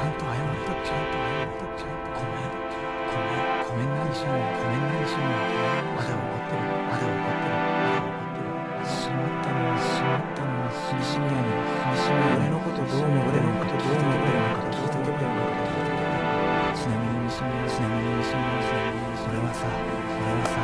ゃんと謝った、ちゃんと謝った、ちゃんとごめん、ごめん何しろ、ごめん何しろ、まだ怒ってる、まだ怒ってる、まだ怒ってる。しまったのはしまったのはしみしみやねん、しみしみやねん。俺のことどう思ってるのか聞いてくれるのか聞いてくれるのか聞いてくれるのか。ちなみにしみちなみにしみちなみに俺はさ、俺はさ、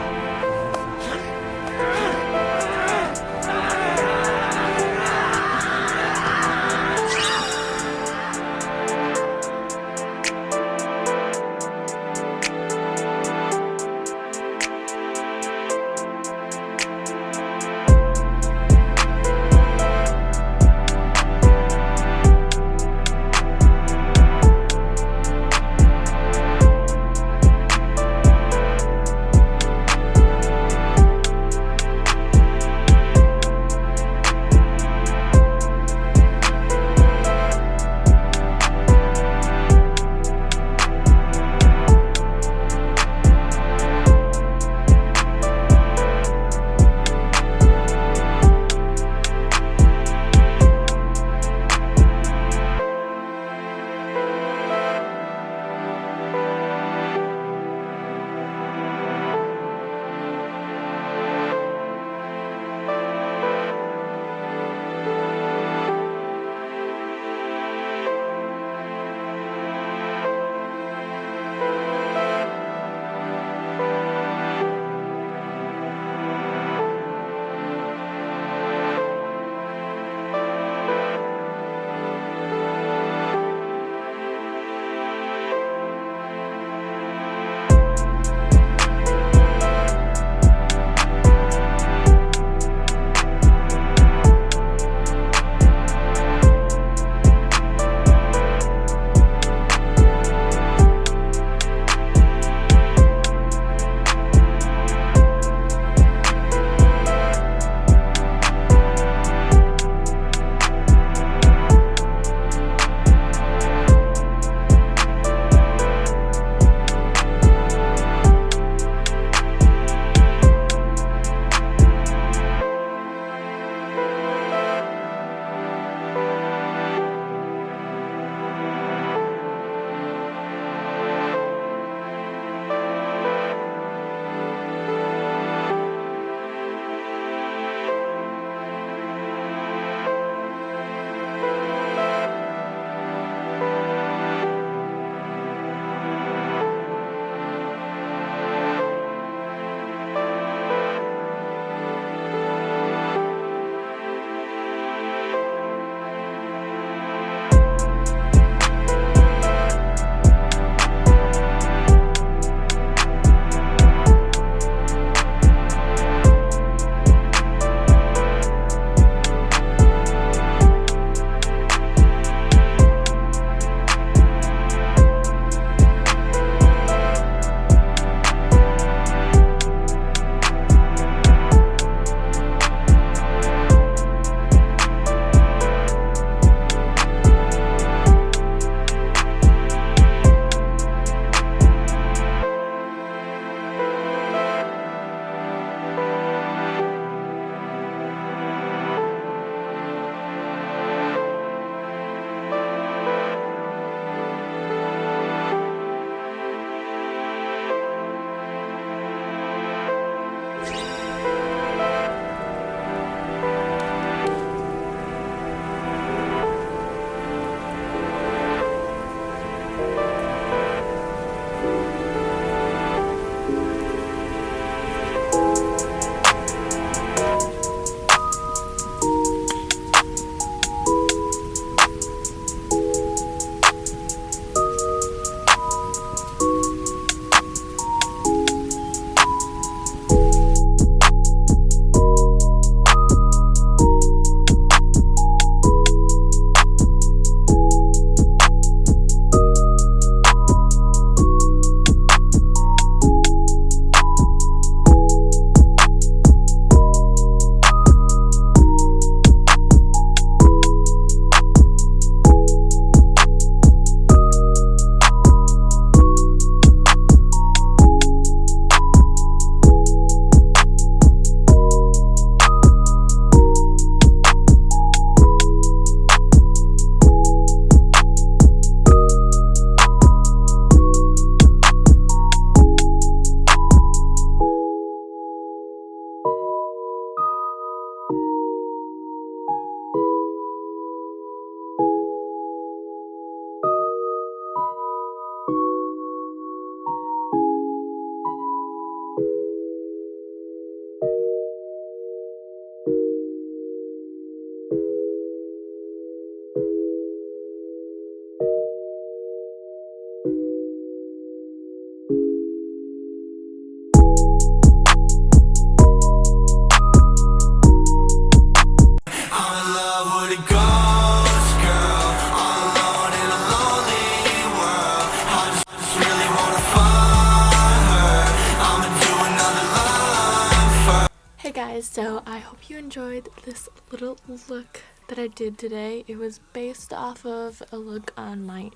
So I hope you enjoyed this little look that I did today. It was based off of a look on my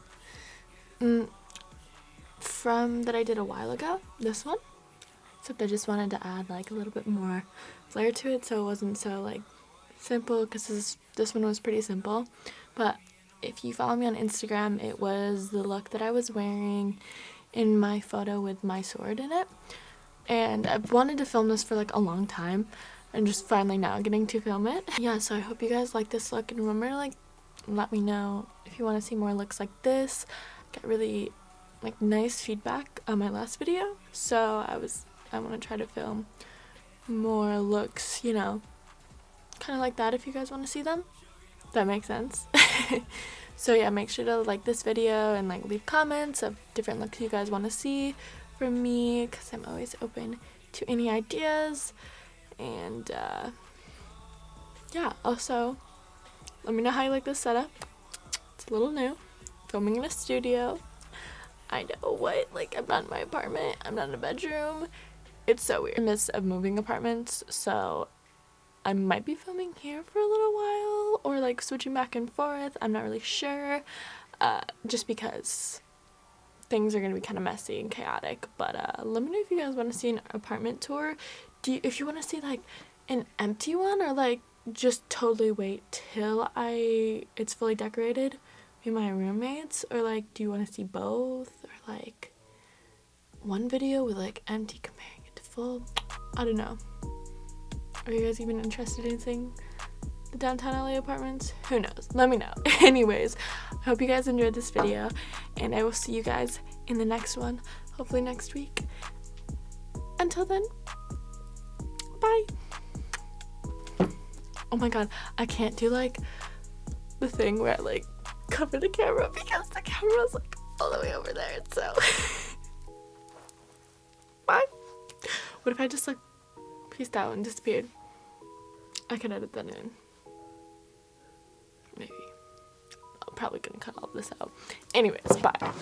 from that I did a while ago, this one. Except I just wanted to add like a little bit more flair to it so it wasn't so like simple, because this one was pretty simple. But if you follow me on Instagram, it was the look that I was wearing in my photo with my sword in it. And I've wanted to film this for like a long time, and just finally now getting to film it. Yeah, so I hope you guys like this look, and remember to like let me know if you want to see more looks like this. Got really like nice feedback on my last video, so I want to try to film more looks, you know, kind of like that if you guys want to see them. That makes sense. So yeah, make sure to like this video and like leave comments of different looks you guys want to see from me, because I'm always open to any ideas. And yeah, also let me know how you like this setup. It's a little new, filming in a studio. I know, what, like, I'm not in my apartment, I'm not in a bedroom. It's so weird. I'm in the midst of moving apartments, so I might be filming here for a little while, or like switching back and forth. I'm not really sure, just because things are gonna be kind of messy and chaotic. But let me know if you guys want to see an apartment tour. If you want to see like an empty one, or like just totally wait till it's fully decorated with my roommates, or like do you want to see both, or like one video with like empty comparing it to full? I don't know. Are you guys even interested in seeing the downtown LA apartments? Who knows? Let me know. Anyways, I hope you guys enjoyed this video, and I will see you guys in the next one, hopefully next week. Until then, bye. Oh my god, I can't do like the thing where I like cover the camera, because the camera's like all the way over there, so bye. What if I just like peaced out and disappeared? I could edit that in. Maybe. I'm probably gonna cut all this out. Anyways, bye.